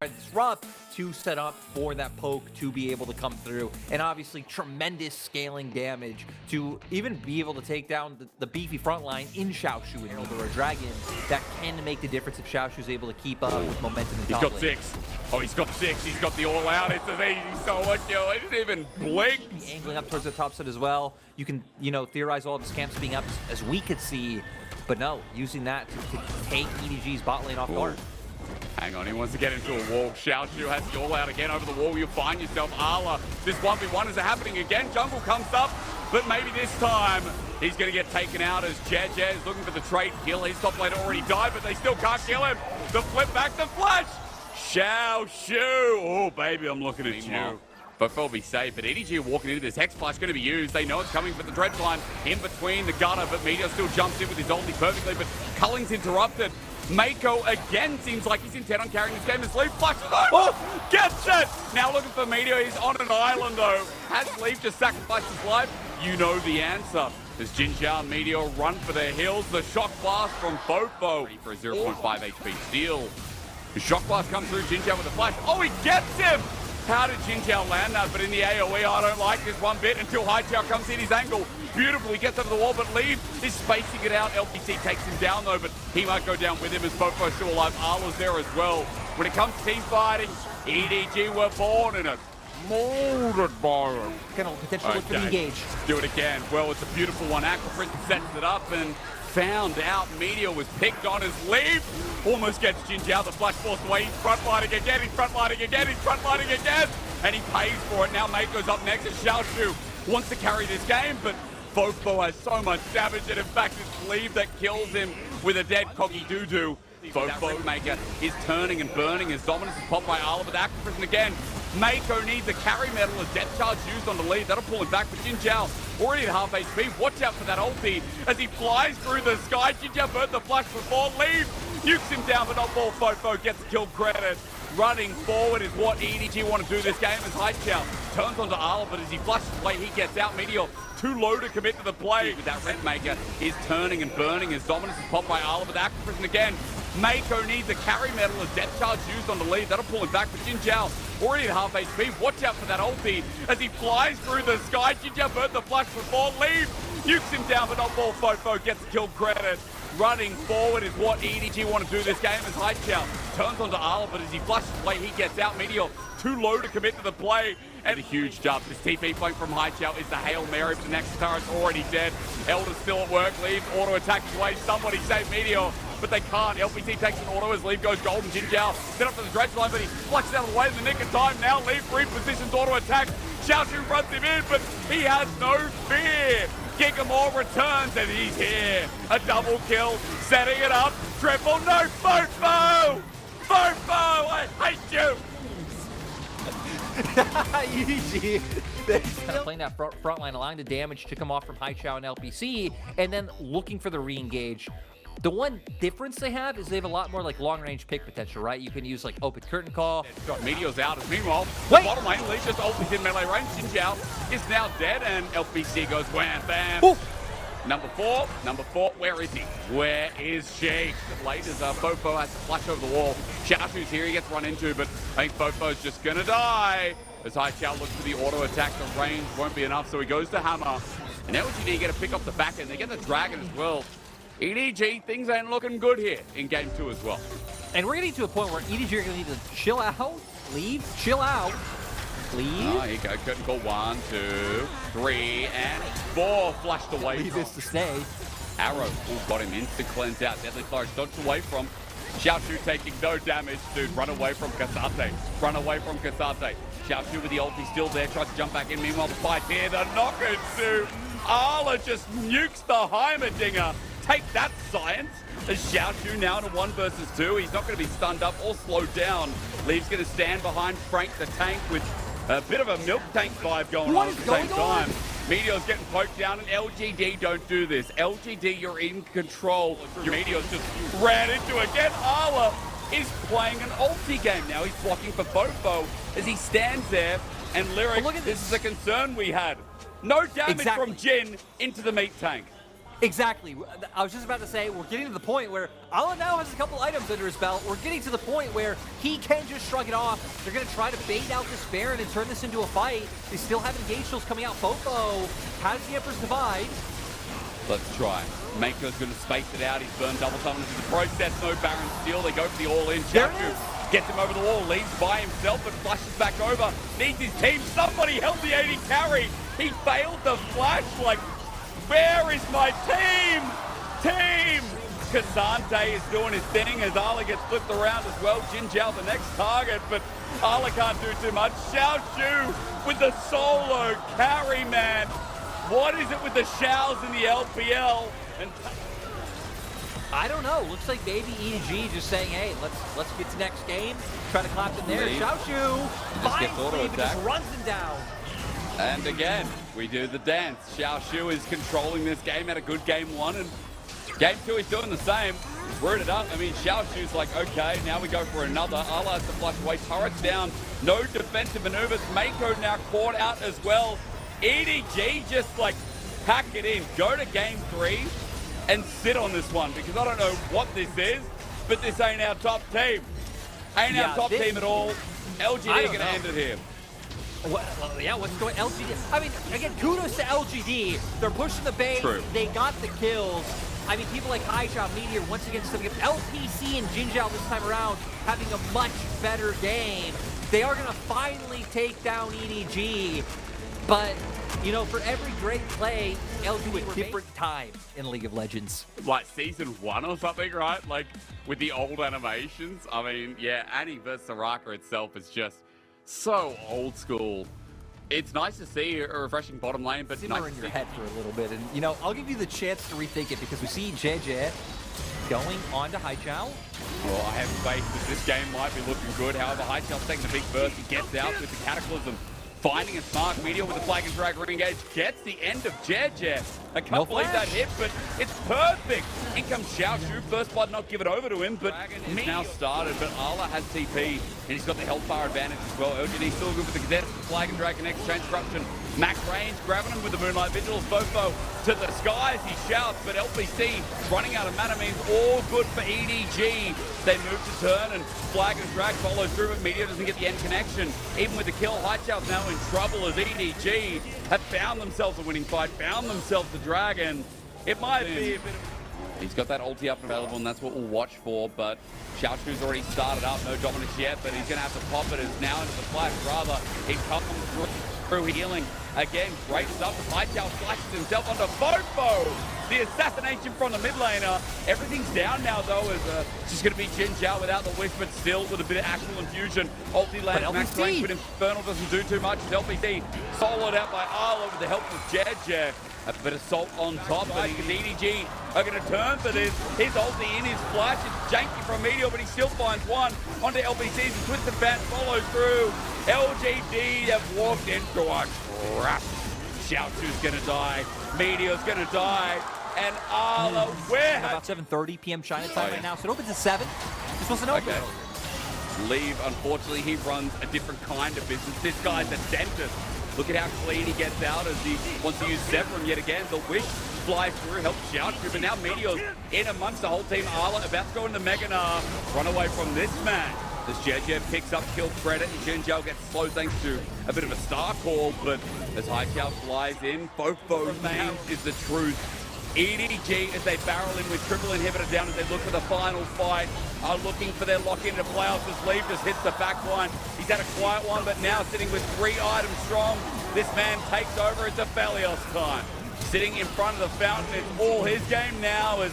Disrupt to set up for that poke to be able to come through, and obviously tremendous scaling damage to even be able to take down the beefy front line in Xiaoshu and Herald or a Dragon that can make the difference if Xiaoshu's able to keep up with momentum in top lane. He's got 6. Oh, he's got 6. He's got the all out. It's an easy solo kill. He didn't even blink. Angling up towards the top side as well. You can, theorize all of his camps being up as we could see, but no, using that to take EDG's bot lane off guard. Hang on, he wants to get into a wall. Xiaoshu has the all out again over the wall. You'll find yourself Arla. This 1v1 is happening again. Jungle comes up, but maybe this time he's going to get taken out as Jez is looking for the trade kill. His top lane already died, but they still can't kill him. The flip back, the flash. Xiaoshu. Oh, baby, I'm looking at you. But will be safe, but EDG walking into this. Hex Flash going to be used. They know it's coming for the Dreadfly in between the gutter, but Meteor still jumps in with his ulti perfectly, but Culling's interrupted. Mako again seems like he's intent on carrying this game. His Leaf Flash gets it! Now looking for Meteor. He's on an island though. Has Leaf just sacrificed his life? You know the answer. As Jin Zhao and Meteor run for their hills, the Shock Blast from Fofo for a 0.5 HP steal. The Shock Blast comes through, Jin Zhao with a flash. Oh, he gets him! How did Jin Zhao land that? But in the AoE, I don't like this one bit until Haichao comes in his angle. Beautiful, he gets over the wall, but Leave is spacing it out. LPC takes him down though, but he might go down with him as Fofo's still alive. Arla's there as well. When it comes to team fighting, EDG were born in it. Molded by him. Gonna potentially look for the engage. Do it again. Well, it's a beautiful one. Aquaprince sets it up and found out Meteor was picked on as Leave. Almost gets Jin Zhao, the flash forced away. He's frontlining again, he's frontlining again, he's frontlining again. And he pays for it. Now Mako's up next as Xiaoshu wants to carry this game, but Fofo has so much damage, and in fact it's Leave that kills him with a dead Coggy Doo-Doo. Fofo Maker is turning and burning. His dominance is popped by Arla with Aquaprince again. Mako needs a carry medal as Death Charge used on the lead. That'll pull him back, but Jin Zhao already at half HP. Watch out for that ulti as he flies through the sky. Jin Zhao burnt the flash before. Leave nukes him down, but not before Fofo gets the kill credit. Running forward is what EDG want to do this game as Haichao turns onto Arla, but as he flushes away, he gets out. Meteor too low to commit to the play. With that Red Maker is turning and burning. His dominance is popped by Arla with Aquaprince again. Mako needs a carry medal as Death Charge used on the lead. That'll pull him back, but Jin Zhao already at half HP. Watch out for that ulti as he flies through the sky. Jin Zhao burnt the flash before. Leave nukes him down, but not before Fofo gets the kill credit. Running forward is what EDG want to do this game as Haichao turns onto Arla, but as he flushes away, he gets out. Meteor too low to commit to the play. And a huge jump. This TP point from Haichao is the Hail Mary, but the next turret's already dead. Elder's still at work. Leave auto attack his way. Somebody save Meteor, but they can't. LPC takes an auto as Leave goes golden. Jin Zhao set up for the dredge line, but he flushes out of the way in the nick of time. Now Leave repositions auto attack. Xiaoshu runs him in, but he has no fear. Gigamore returns and he's here. A double kill, setting it up. Triple, no, Fofo! Fofo, I hate you! EDG. Playing that front line, allowing the damage to come off from Haichao and LPC, and then looking for the re-engage. The one difference they have is they have a lot more like long-range pick potential, right? You can use like open curtain call. Meteor's out. Meanwhile, the bottom lane, Leaf just ulted in melee range. Jin Zhao is now dead, and LPC goes wham, bam. Ooh. Number four, where is he? Where is she? Late as Fofo has to flash over the wall. Xiaoshu's here, he gets run into, but I think Fofo's just gonna die. As Haichao looks for the auto attack, the range won't be enough, so he goes to Hammer. And LGD get to pick up the back end. They get the Dragon as well. EDG, things ain't looking good here in game 2 as well. And we're getting to a point where EDG are gonna need to chill out, Leave, chill out. Leave. Oh, here you go. Curtain call 1, 2, 3, and 4 flashed away. Leave is to stay. Arrow got him instant cleanse out. Deadly Flourish dodged away from. Xiaoshu taking no damage, dude. Run away from Kasate. Run away from Kasate. Xiaoshu with the ulti still there. Tries to jump back in. Meanwhile, the fight here. The knock-in-two. Arla just nukes the Heimerdinger. Take that, science. As Xiaoshu now in a 1 versus 2. He's not going to be stunned up or slowed down. Leave's going to stand behind Frank the tank with a bit of a milk tank vibe going on at the same time. Meteor's getting poked down, and LGD don't do this. LGD, you're in control. Meteor's just ran into it again. Arla is playing an ulti game now. He's blocking for Fofo as he stands there. And Lyric, this is a concern we had. No damage from Jin into the meat tank. Exactly. I was just about to say, we're getting to the point where Ala now has a couple items under his belt. We're getting to the point where he can just shrug it off. They're going to try to bait out this Baron and turn this into a fight. They still have engaged tools coming out. Fofo has the Emperor's Divide. Let's try. Mako's going to space it out. He's burned double summons in the process. No Baron steal. They go for the all-in. Chachu gets him over the wall. Leaves by himself but flashes back over. Needs his team. Somebody help the AD carry. He failed the flash. Like, where is my team? Kazante is doing his thing as Ala gets flipped around as well. Jinjiao the next target, but Ala can't do too much. Xiaoshu with the solo carry, man. What is it with the Xiaos in the LPL? And I don't know. Looks like maybe EDG just saying, hey, let's get to next game. Try to clap them there. Xiaoshu finds Steve and just runs him down. And again, we do the dance. Xiaoshu is controlling this game, had a good game 1, and game 2 he's doing the same. He's rooted up. I mean, Xiaoshu's like, okay, now we go for another. Ala has to flush away. Turrets down. No defensive maneuvers. Mako now caught out as well. EDG just like pack it in. Go to game 3 and sit on this one because I don't know what this is, but this ain't our top team. Ain't our top team at all. LGD gonna end it here. Well, yeah, what's going LGD? I mean, again, kudos to LGD. They're pushing the bait. True. They got the kills. I mean, people like Highshot, Meteor, once again, stepping up. LPC and Jinjiao this time around having a much better game. They are going to finally take down EDG. But, you know, for every great play, LGD a different time in League of Legends. Like season 1 or something, right? Like with the old animations. I mean, yeah, Annie versus Soraka itself is just so old school. It's nice to see a refreshing bottom lane, but simmer in your head for a little bit. And, you know, I'll give you the chance to rethink it because we see JJ going on to Haichao. Well, I have faith that this game might be looking good. However, Haichao's taking the big burst. He gets out with the Cataclysm. Finding a smart Meteor with the flag and drag re-engage. Gets the end of JJ. I can't believe that hit, but it's perfect. In comes Xiaoshu. First blood not given over to him, but Dragon is now started. But Ala has TP, and he's got the health bar advantage as well. LGD still good with the Gazette, flag and drag connects, chain disruption. Max range, grabbing him with the Moonlight Vigil. Fofo to the skies, he shouts, but LPC running out of mana means all good for EDG. They move to turn, and flag and drag follows through, but Meteor doesn't get the end connection. Even with the kill, Haichao's now in trouble as EDG have found themselves a winning fight, found themselves the dragon. It might be a bit of... He's got that ulti up and available, and that's what we'll watch for, but Xiaoshu's already started up, no dominance yet, but he's going to have to pop it as now into the flash. Rather, he comes through healing. Again, great stuff. Haichao slashes himself onto Fofo. The assassination from the mid laner. Everything's down now, though, as it's just going to be Jinjiao without the wish, but still with a bit of actual infusion. Ulti lands, max range, but Infernal doesn't do too much. LPC soloed out by Arlo with the help of JJ. A bit of salt on top, but EDG are going to turn for this. His ulti in his flash. It's janky from Meteor, but he still finds one. Onto LPC's and Twisted Bat follows through. LGD have walked into a trap. Xiaoshu's going to die. Meteor's going to die. And Arlo, where about 7:30 p.m. China time right now, so it opens at 7. This wasn't open earlier. Leave, unfortunately, he runs a different kind of business. This guy's a dentist. Look at how clean he gets out as he wants to use Zephyr yet again. The wish flies through, helps Xiaoshu, but now Meteor's in amongst the whole team. Arla about to go into Mega Gnar. Run away from this man. As JJ picks up kill credit and Jinjiao gets slow thanks to a bit of a star call, but as Haichao flies in, Fofo's name is the truth. EDG, as they barrel in with triple inhibitor down as they look for the final fight, are looking for their lock into playoffs as Leave just hits the back line. He's had a quiet one, but now sitting with 3 items strong. This man takes over. It's a Belios time. Sitting in front of the fountain, it's all his game now as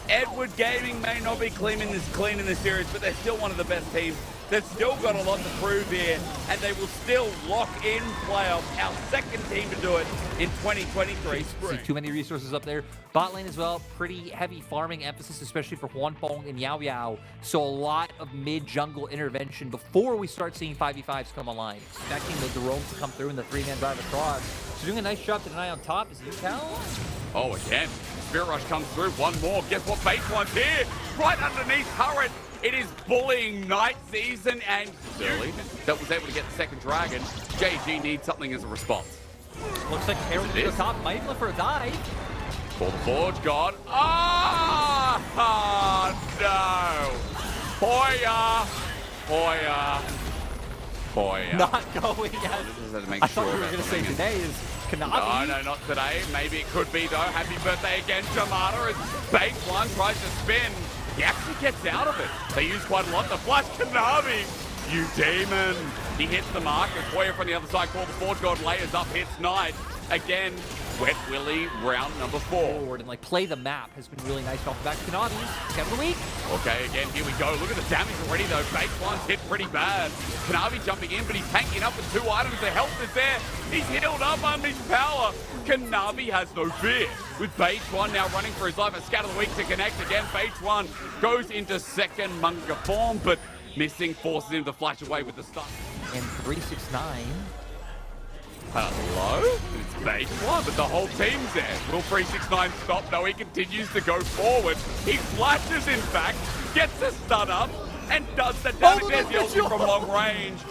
Edward Gaming may not be clean in this series, but they're still one of the best teams. They've still got a lot to prove here, and they will still lock in playoffs. Our second team to do it in 2023. See too many resources up there. Bot lane as well, pretty heavy farming emphasis, especially for Huanfeng and Yao Yao. So a lot of mid-jungle intervention before we start seeing 5v5s come online. Expecting the roams to come through and the 3-man drive across. So doing a nice job to deny on top is Yukel. Oh, again, Spirit Rush comes through. One more. Guess what baseline's here? Right underneath turret. It is bullying night season, and Early that was able to get the second dragon. JG needs something as a response. Looks like Harold to the top might look for a dive. For the Forge God. Ah, no. Hoya. Not going as I thought you were going to say today is Kanavi. No, not today. Maybe it could be, though. Happy birthday again, Jamada. As Bake One tries to spin. He actually gets out of it. They use quite a lot. The flash, Kanavi. You demon. He hits the mark. As Hoya from the other side called the Forge God, layers up, hits Knight. Again, Wet Willy, round number 4. Forward and play the map has been really nice off the back. Kanavi, game of the week. Okay, again, here we go. Look at the damage already, though. Base One's hit pretty bad. Kanavi jumping in, but he's tanking up with 2 items. The health is there. He's healed up on his power. Kanavi has no fear. With Base One now running for his life. A scat of the week to connect again. Base One goes into second Munga form, but missing forces him to flash away with the stun. And 369. Hello? It's Base One, but the whole team's there. Will 369 stop? No, he continues to go forward. He flashes, in fact, gets the stun up, and does the damage. There's the ulti from long range.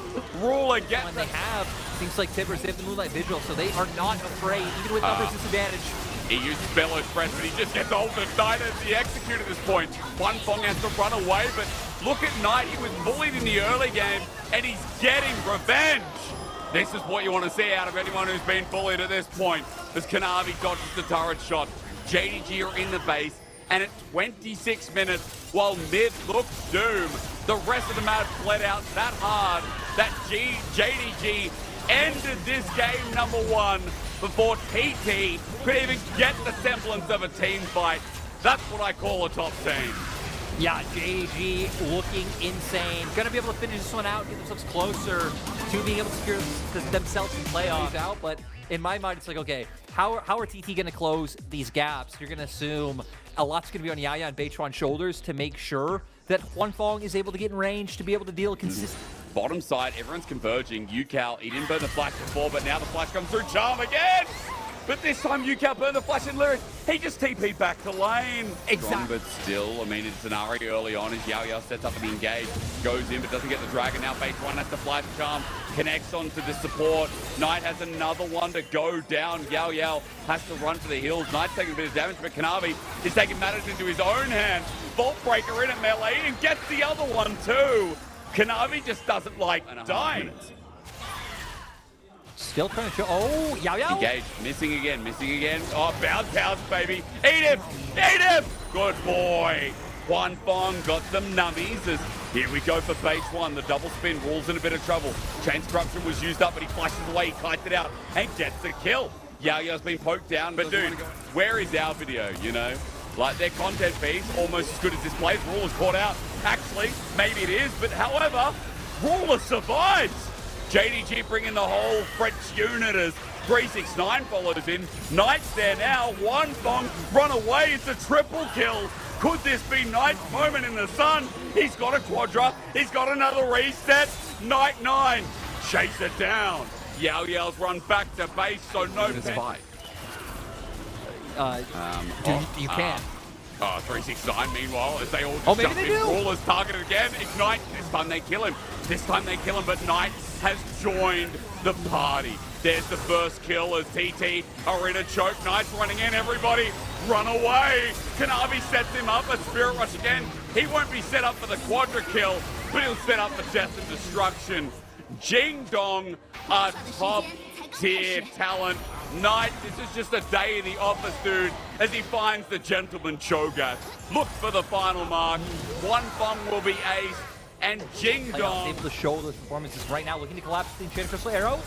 Ruler gets When they have things like Tibbers, they have the Moonlight Vigil, so they are not afraid, even with numbers disadvantage. He uses Bellows Press, but he just gets ulted. Knight as the execute at this point. One Fong has to run away, but look at Knight. He was bullied in the early game, and he's getting revenge. This is what you want to see out of anyone who's been bullied at this point. As Kanavi dodges the turret shot. JDG are in the base, and at 26 minutes, while mid looks doomed, the rest of the map bled out that hard that JDG ended this game number 1 before TT could even get the semblance of a team fight. That's what I call a top team. Yeah, JDG looking insane. Gonna be able to finish this one out, get themselves closer to being able to secure themselves in playoffs out. But in my mind, it's like, okay, how are TT gonna close these gaps? You're gonna assume a lot's gonna be on Yaya and Beitron's shoulders to make sure that Juan Fong is able to get in range to be able to deal consistent. Bottom side, everyone's converging. UCal, he didn't burn the flash before, but now the flash comes through. Charm again! But this time, UCal burned the flash in Lyric. He just TP'd back to lane. Exactly. But still, I mean, it's an Ari early on as Yao Yao sets up an engage. Goes in, but doesn't get the dragon. Now Base One has the flash charm. Connects onto the support. Knight has another one to go down. Yao Yao has to run for the hills. Knight's taking a bit of damage, but Kanavi is taking matters into his own hands. Vault Breaker in at melee and gets the other one too. Kanavi just doesn't like dying. Still trying to show. Oh, Yao Yao. Engage. Missing again. Oh, bounce house, baby. Eat him. Good boy. Juan Fong got some nummies as here we go for Base One. The double spin. Rule's in a bit of trouble. Chain Corruption was used up, but he flashes away. He kites it out and gets the kill. Yao Yao's been poked down. But dude, where is our video, you know? Like, their content fees almost as good as this plays. Ruler's caught out. Actually, maybe it is, but however, Ruler survives. JDG bringing the whole French unit as 369 follows in. Knight's there now. One Fong run away. It's a triple kill. Could this be Knight's moment in the sun? He's got a quadra. He's got another reset. Knight 9. Chase it down. Yao Yao's run back to base, so no fight. You can. 369 meanwhile, as they all Oh, just maybe jump they in. do. Ruler's targeted again. Ignite. This time they kill him. But Knight has joined the party. There's the first kill as TT are in a choke. Knight's running in. Everybody run away. Kanavi sets him up. A Spirit Rush again. He won't be set up for the quadra kill, but he'll set up for death and destruction. Jing Dong, a top tier talent. Knight, this is just a day in the office, dude, as he finds the gentleman Cho'Gath. Look for the final mark. One Fong will be ace, and Jing Dong able to show those performances right now, looking to collapse the Enchanted Crystal Arrow.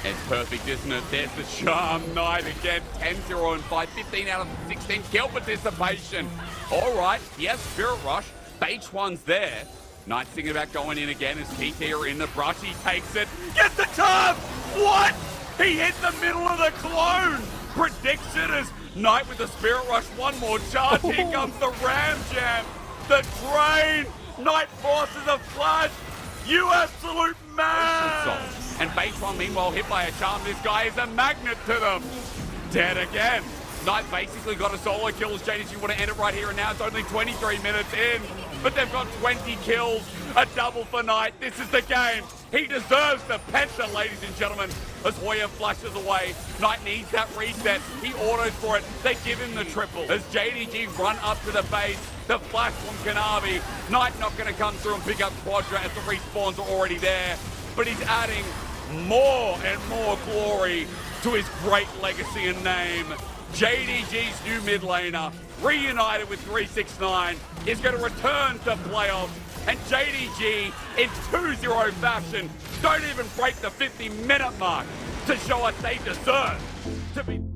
It's perfect, isn't it? There's the charm. Knight again, 10-0 and 5, 15 out of 16 kill participation. All right, yes, Spirit Rush. Base One's there. Knight's thinking about going in again as TT are in the brush. He takes it, gets the charm. What? He hit the middle of the clone. Predicts it as Knight with the Spirit Rush. One more charge. Here comes the Ram Jam. The drain. Knight forces a flash. You absolute man. And Base One, meanwhile, hit by a charm. This guy is a magnet to them. Dead again. Knight basically got a solo kill as JDG want to end it right here and now. It's only 23 minutes in, but they've got 20 kills. A double for Knight. This is the game. He deserves the Penta, ladies and gentlemen, as Hoya flushes away. Knight needs that reset. He autos for it. They give him the triple. As JDG run up to the base, the flash from Kanavi. Knight not going to come through and pick up Quadra as the respawns are already there. But he's adding more and more glory to his great legacy and name. JDG's new mid laner, reunited with 369, is going to return to playoffs. And JDG, in 2-0 fashion, don't even break the 50-minute mark to show us they deserve to be...